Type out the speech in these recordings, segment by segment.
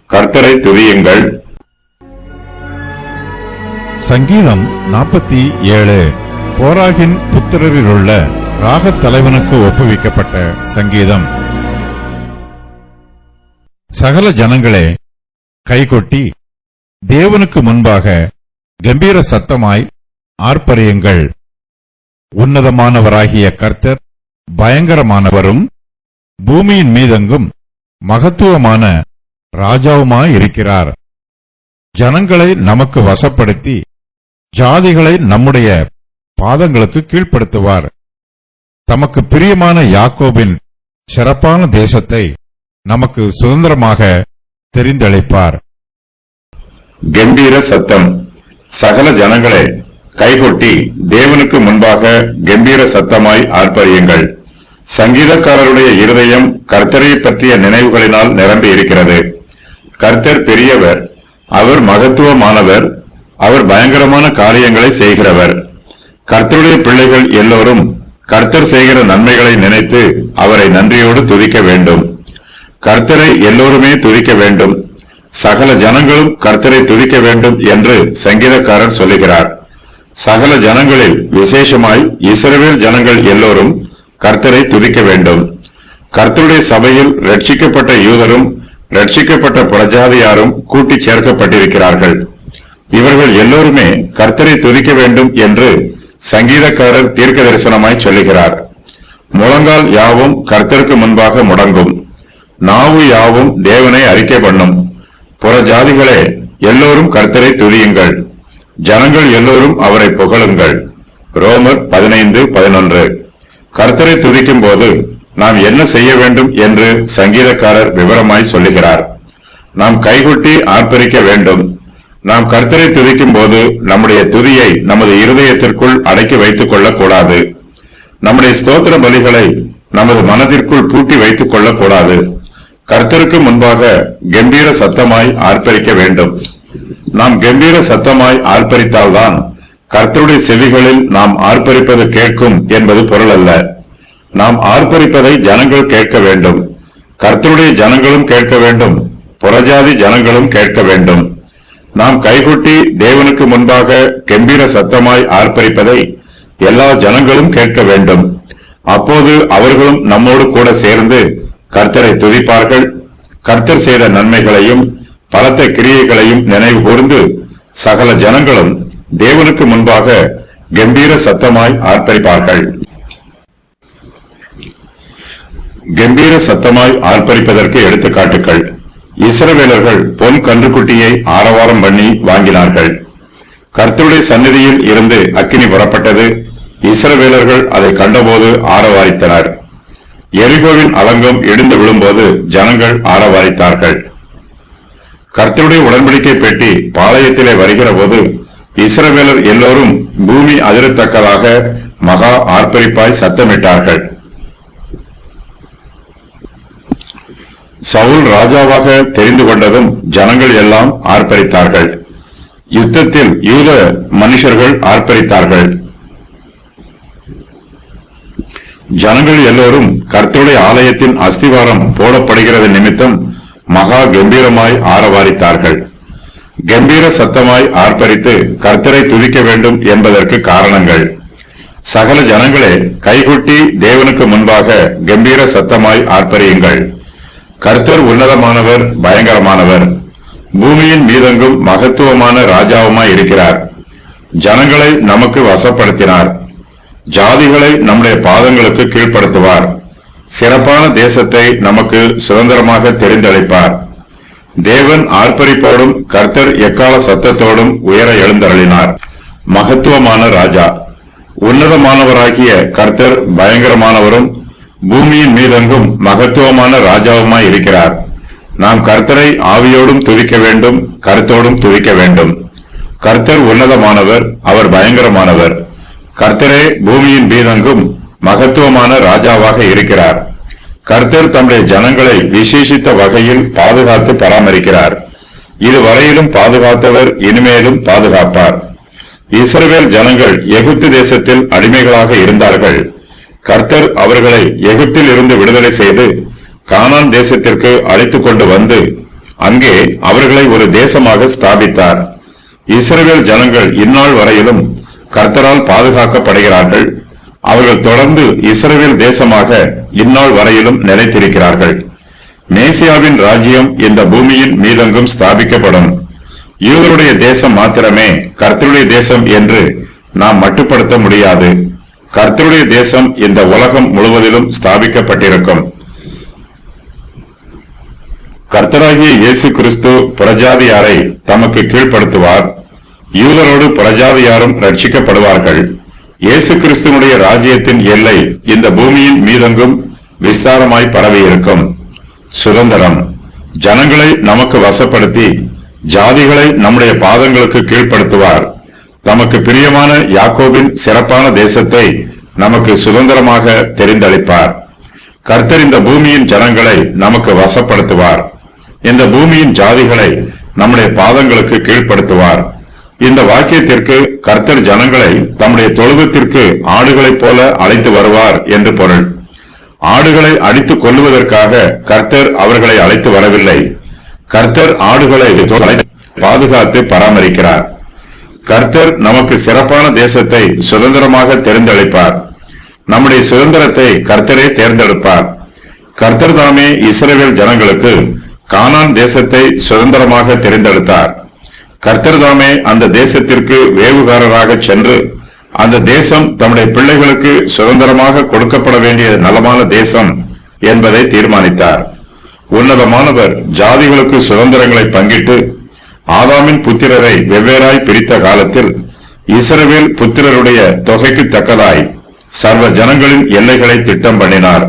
கர்த்தரை துதியுங்கள். சங்கீதம் 47. கோராகின் புத்திரரிலுள்ள ராகத் தலைவனுக்கு ஒப்புவிக்கப்பட்ட சங்கீதம். சகல ஜனங்களே, கைகொட்டி தேவனுக்கு முன்பாக கம்பீர சத்தமாய் ஆர்ப்பரியுங்கள். உன்னதமானவராகிய கர்த்தர் பயங்கரமானவரும் பூமியின் மீதெங்கும் மகத்துவமான ராஜாவுமாயிருக்கிறார். ஜனங்களை நமக்கு வசப்படுத்தி ஜாதிகளை நம்முடைய பாதங்களுக்கு கீழ்ப்படுத்துவார். தமக்கு பிரியமான யாக்கோபின் சிறப்பான தேசத்தை நமக்கு சுதந்திரமாக தெரிந்தளிப்பார். கம்பீர சத்தம். சகல ஜனங்களே, கைகொட்டி தேவனுக்கு முன்பாக கம்பீர சத்தமாய் ஆர்ப்பரியுங்கள். சங்கீதக்காரருடைய இருதயம் கர்த்தரை பற்றிய நினைவுகளினால் நிரம்பி இருக்கிறது. கர்த்தர் பெரியவர், அவர் மகத்துவமானவர், அவர் பயங்கரமான காரியங்களை செய்கிறவர். கர்த்தருடைய பிள்ளைகள் எல்லோரும் கர்த்தர் செய்கிற நன்மைகளை நினைத்து அவரை நன்றியோடு துதிக்க வேண்டும். கர்த்தரை எல்லோருமே துதிக்க வேண்டும். சகல ஜனங்களும் கர்த்தரை துதிக்க வேண்டும் என்று சங்கீதக்காரர் சொல்லுகிறார். சகல ஜனங்களில் விசேஷமாய் இஸ்ரவேல் ஜனங்கள் எல்லோரும் கர்த்தரை துதிக்க வேண்டும். கர்த்தருடைய சபையில் ரட்சிக்கப்பட்ட யூதரும் ரட்சிக்கப்பட்ட பிரஜாதியாரும் கூட்டி சேர்க்கப்பட்டிருக்கிறார்கள். இவர்கள் எல்லோருமே கர்த்தரை துதிக்க வேண்டும் என்று சங்கீதக்காரர் தீர்க்க தரிசனமாய் சொல்லுகிறார். முழங்கால் யாவும் கர்த்தருக்கு முன்பாக முடங்கும், நாவு யாவும் தேவனை அறிக்கை பண்ணும். புறஜாதிகளே, எல்லோரும் கர்த்தரை துதியுங்கள், ஜனங்கள் எல்லோரும் அவரை புகழுங்கள். ரோமர் 15:11. கர்த்தரை துதிக்கும் போது நாம் என்ன செய்ய வேண்டும் என்று சங்கீதக்காரர் விவரமாய் சொல்லுகிறார். நாம் கைகொட்டி ஆர்ப்பரிக்க வேண்டும். நாம் கர்த்தரை துதிக்கும் போது நம்முடைய துதியை நமது இருதயத்திற்குள் அடக்கி வைத்துக் கொள்ளக்கூடாது. நம்முடைய ஸ்தோத்திர பலிகளை நமது மனதிற்குள் பூட்டி வைத்துக் கொள்ளக்கூடாது. கர்த்தருக்கு முன்பாக கம்பீர சத்தமாய் ஆர்ப்பரிக்க வேண்டும். நாம் கம்பீர சத்தமாய் ஆர்ப்பரித்தால்தான் கர்த்தருடைய செவிகளில் நாம் ஆர்ப்பரிப்பது கேட்கும் என்பது பொருள் அல்ல. நாம் ஆர்ப்பரிப்பதை ஜனங்கள் கேட்க வேண்டும். கர்த்தருடைய ஜனங்களும் கேட்க வேண்டும், புறஜாதி ஜனங்களும் கேட்க வேண்டும். நாம் கைகொட்டி தேவனுக்கு முன்பாக கம்பீர சத்தமாய் ஆர்ப்பரிப்பதை எல்லா ஜனங்களும் கேட்க வேண்டும். அப்போது அவர்களும் நம்மோடு கூட சேர்ந்து கர்த்தரை துதிப்பார்கள். கர்த்தர் செய்த நன்மைகளையும் பலத்த கிரியைகளையும் நினைவு கூர்ந்து சகல ஜனங்களும் தேவனுக்கு முன்பாக கம்பீர சத்தமாய் ஆர்ப்பரிப்பார்கள். கம்பீர சத்தமாய் ஆர்ப்பரிப்பதற்கு எடுத்துக்காட்டுகள். இஸ்ரவேலர்கள் பொன் கன்றுக்குட்டியை ஆரவாரம் பண்ணி வாங்கினார்கள். கர்த்தருடைய சந்நிதியில் இருந்து அக்கினி புறப்பட்டது. இஸ்ரவேலர்கள் அதை கண்டபோது ஆரவாரித்தனர். எரிகோவின் அலங்கம் இடிந்து விழும்போது ஜனங்கள் ஆரவாரித்தார்கள். கர்த்தருடைய உடன்படிக்கை பெட்டி பாளையத்திலே வருகிற போது இஸ்ரவேலர் எல்லோரும் பூமி அதிரத்தக்கதாக மகா ஆர்ப்பரிப்பாய் சத்தமிட்டார்கள். சவுல் ராஜாவாக தெரிந்து கொண்டதும் ஜனங்கள் எல்லாம் ஆர்ப்பரித்தார்கள். யுத்தத்தில் யூத மனுஷர்கள் ஆர்ப்பரித்தார்கள். ஜனங்கள் எல்லோரும் கர்த்தருடைய ஆலயத்தின் அஸ்திவாரம் போடப்படுகிறது நிமித்தம் மகா கம்பீரமாய் ஆரவாரித்தார்கள். கம்பீர சத்தமாய் ஆர்ப்பரித்து கர்த்தரை துதிக்க வேண்டும் என்பதற்கு காரணங்கள். சகல ஜனங்களே, கைகொட்டி தேவனுக்கு முன்பாக கம்பீர சத்தமாய் ஆர்ப்பரியுங்கள். கர்த்தர் உன்னதமானவர், பயங்கரமானவர், பூமியின் மீதெங்கும் மகத்துவமான ராஜாவுமாய் இருக்கிறார். ஜனங்களை நமக்கு வசப்படுத்தினார், ஜாதிகளை நம்முடைய பாதங்களுக்கு கீழ்ப்படுத்துவார். சிறப்பான தேசத்தை நமக்கு சுதந்திரமாக தெரிந்தளிப்பார். தேவன் ஆர்ப்பரிப்போடும் கர்த்தர் எக்கால சத்தத்தோடும் உயர எழுந்தருளினார். மகத்துவமான ராஜா, உன்னதமானவராகிய கர்த்தர் பயங்கரமானவரும் பூமியின் மீதெங்கும் மகத்துவமான ராஜாவுமாய் இருக்கிறார். நாம் கர்த்தரை ஆவியோடும் துதிக்க வேண்டும், கருத்தோடும் துதிக்க வேண்டும். கர்த்தர் உன்னதமானவர், அவர் பயங்கரமானவர். கர்த்தரே பூமியின் மீதெங்கும் மகத்துவமான ராஜாவாக இருக்கிறார். கர்த்தர் தம்முடைய ஜனங்களை விசேஷித்த வகையில் பாதுகாத்து பராமரிக்கிறார். இதுவரையிலும் பாதுகாத்தவர் இனிமேலும் பாதுகாப்பார். இஸ்ரவேல் ஜனங்கள் எகிப்து தேசத்தில் அடிமைகளாக இருந்தார்கள். கர்த்தர் அவர்களை எகிப்தில் இருந்து விடுதலை செய்து கானான் தேசத்திற்கு அழைத்துக் கொண்டு வந்து அங்கே அவர்களை ஒரு தேசமாக ஸ்தாபித்தார். இஸ்ரவேல் ஜனங்கள் இந்நாள் வரையிலும் கர்த்தரால் பாதுகாக்கப்படுகிறார்கள். அவர்கள் தொடர்ந்து இஸ்ரவேல் தேசமாக இந்நாள் வரையிலும் நிலைத்திருக்கிறார்கள். மேசியாவின் ராஜ்யம் இந்த பூமியின் மீதெங்கும் ஸ்தாபிக்கப்படும். யூதருடைய தேசம் மாத்திரமே கர்த்தருடைய தேசம் என்று நாம் மட்டுப்படுத்த முடியாது. கர்த்தருடைய தேசம் இந்த உலகம் முழுவதிலும் ஸ்தாபிக்கப்பட்டிருக்கும். கர்த்தராகிய இயேசு கிறிஸ்து புறஜாதியாரை தமக்கு கீழ்ப்படுத்துவார். யூதரோடு புறஜாதியாரும் ரட்சிக்கப்படுவார்கள். இயேசு கிறிஸ்துவனுடைய ராஜ்யத்தின் எல்லை இந்த பூமியின் மீதெங்கும் விஸ்தாரமாய் பரவியிருக்கும். சுதந்திரம். ஜனங்களை நமக்கு வசப்படுத்தி ஜாதிகளை நம்முடைய பாதங்களுக்கு கீழ்ப்படுத்துவார். தமக்கு பிரியமான யாக்கோபின் சிறப்பான தேசத்தை நமக்கு சுதந்திரமாக தெரிந்தளிப்பார். கர்த்தர் இந்த பூமியின் ஜனங்களை நமக்கு வசப்படுத்துவார். இந்த பூமியின் ஜாதிகளை நம்முடைய பாதங்களுக்கு கீழ்ப்படுத்துவார். இந்த வாக்கியத்திற்கு கர்த்தர் ஜனங்களை தம்முடைய தொழுவத்திற்கு ஆடுகளைப் போல அழைத்து வருவார் என்று பொருள். ஆடுகளை அடித்துக் கொல்லுவதற்காக கர்த்தர் அவர்களை அழைத்து வரவில்லை. கர்த்தர் ஆடுகளை பாதுகாத்து பராமரிக்கிறார். கர்த்தர் நமக்கு சிறப்பான தேசத்தை சுதந்திரமாக தெரிந்தளிப்பார். நம்முடைய சுதந்திரத்தை கர்த்தரே தேர்ந்தெடுப்பார். கர்த்தர் தாமே இஸ்ரவேல் ஜனங்களுக்கு கானான் தேசத்தை சுதந்திரமாக தெரிந்தெடுத்தார். கர்த்தர் தாமே அந்த தேசத்திற்கு வேவுகாரராக சென்று அந்த தேசம் தம்முடைய பிள்ளைகளுக்கு சுதந்திரமாக கொடுக்கப்பட வேண்டிய நலமான தேசம் என்பதை தீர்மானித்தார். உன்னதமானவர் ஜாதிகளுக்கு சுதந்திரங்களை பங்கிட்டு ஆதாமின் புத்திரரை வெவ்வேறாய் பிரித்த காலத்தில் இஸ்ரவேல் புத்திரருடைய தொகைக்கு தக்கதாய் சர்வ ஜனங்களின் எல்லைகளை திட்டம் பண்ணினார்.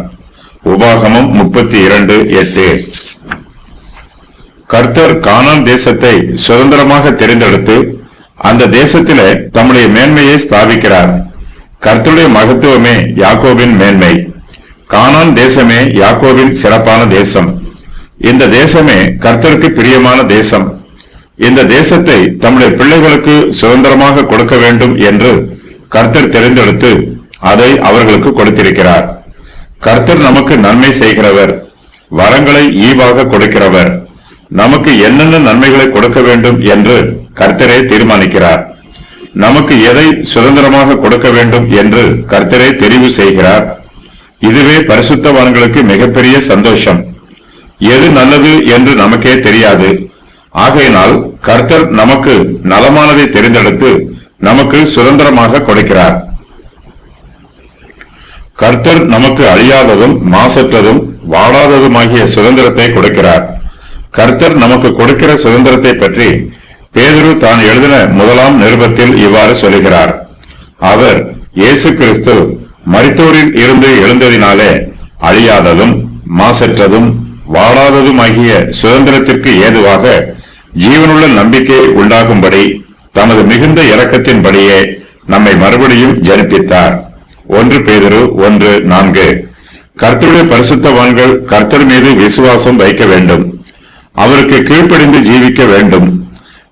உபாகமம் 32:8. கர்த்தர் கானான் தேசத்தை சுதந்திரமாக தெரிந்தெடுத்து அந்த தேசத்திலே தம்முடைய மேன்மையை ஸ்தாபிக்கிறார். கர்த்தருடைய மகத்துவமே யாக்கோபின் மேன்மை. கானான் தேசமே யாக்கோபின் சிறப்பான தேசம். இந்த தேசமே கர்த்தருக்கு பிரியமான தேசம். இந்த தேசத்தை தம்முடைய பிள்ளைகளுக்கு சுதந்திரமாக கொடுக்க வேண்டும் என்று கர்த்தர் தெரிந்தெடுத்து அதை அவர்களுக்கு கொடுத்திருக்கிறார். கர்த்தர் நமக்கு நன்மை செய்கிறவர், வரங்களை ஈவாக கொடுக்கிறவர். நமக்கு என்னென்ன நன்மைகளை கொடுக்க வேண்டும் என்று கர்த்தரே தீர்மானிக்கிறார். நமக்கு எதை சுதந்திரமாக கொடுக்க வேண்டும் என்று கர்த்தரே தெரிவு செய்கிறார். இதுவே பரிசுத்தவான்களுக்கு மிகப்பெரிய சந்தோஷம். எது நல்லது என்று நமக்கே தெரியாது. ஆகையினால் கர்த்தர் நமக்கு நலமானதை தெரிந்தெடுத்து நமக்கு சுதந்திரமாக கொடுக்கிறார். கர்த்தர் நமக்கு அழியாததும் மாசற்றதும் வாடாததுமாகிய சுதந்திரத்தை கொடுக்கிறார். கர்த்தர் நமக்கு கொடுக்கிற சுதந்திரத்தை பற்றி பேதுரு தான் எழுதின முதலாம் நிருபத்தில் இவ்வாறு சொல்லுகிறார். அவர் இயேசு கிறிஸ்து மரித்தோரில் இருந்து எழுந்ததினாலே அழியாததும் மாசற்றதும் வாடாததுமாகிய சுதந்திரத்திற்கு ஏதுவாக ஜீவனுள்ள நம்பிக்கை உண்டாகும்படி தமது மிகுந்த இரக்கத்தின்படியே நம்மை மறுபடியும் ஜனிப்பித்தார். 1 பேதுரு 1:4. கர்த்தருடைய பரிசுத்தவான்கள் கர்த்தர் மீது விசுவாசம் வைக்க வேண்டும். அவருக்கு கீழ்ப்படிந்து ஜீவிக்க வேண்டும்.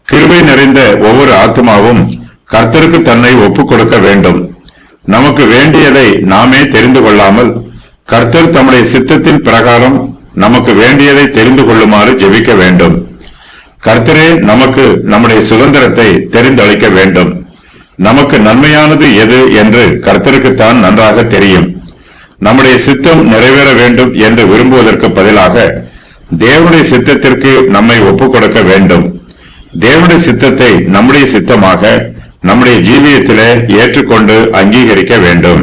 கிருபை நிறைந்த ஒவ்வொரு ஆத்மாவும் கர்த்தருக்கு தன்னை ஒப்புக் கொடுக்க வேண்டும். நமக்கு வேண்டியதை நாமே தெரிந்து கொள்ளாமல் கர்த்தர் தம்முடைய சித்தத்தின் பிரகாரம் நமக்கு வேண்டியதை தெரிந்து கொள்ளுமாறு ஜெபிக்க வேண்டும். கர்த்தரே நமக்கு நம்முடைய சுதந்திரத்தை தெரிந்தளிக்க வேண்டும். நமக்கு நன்மையானது எது என்று கர்த்தருக்குத்தான் நன்றாக தெரியும். நம்முடைய சித்தம் நிறைவேற வேண்டும் என்று விரும்புவதற்கு பதிலாக தேவனுடைய சித்தத்திற்கு நம்மை ஒப்புக் கொடுக்க வேண்டும். தேவனுடைய சித்தத்தை நம்முடைய சித்தமாக நம்முடைய ஜீவியத்திலே ஏற்றுக்கொண்டு அங்கீகரிக்க வேண்டும்.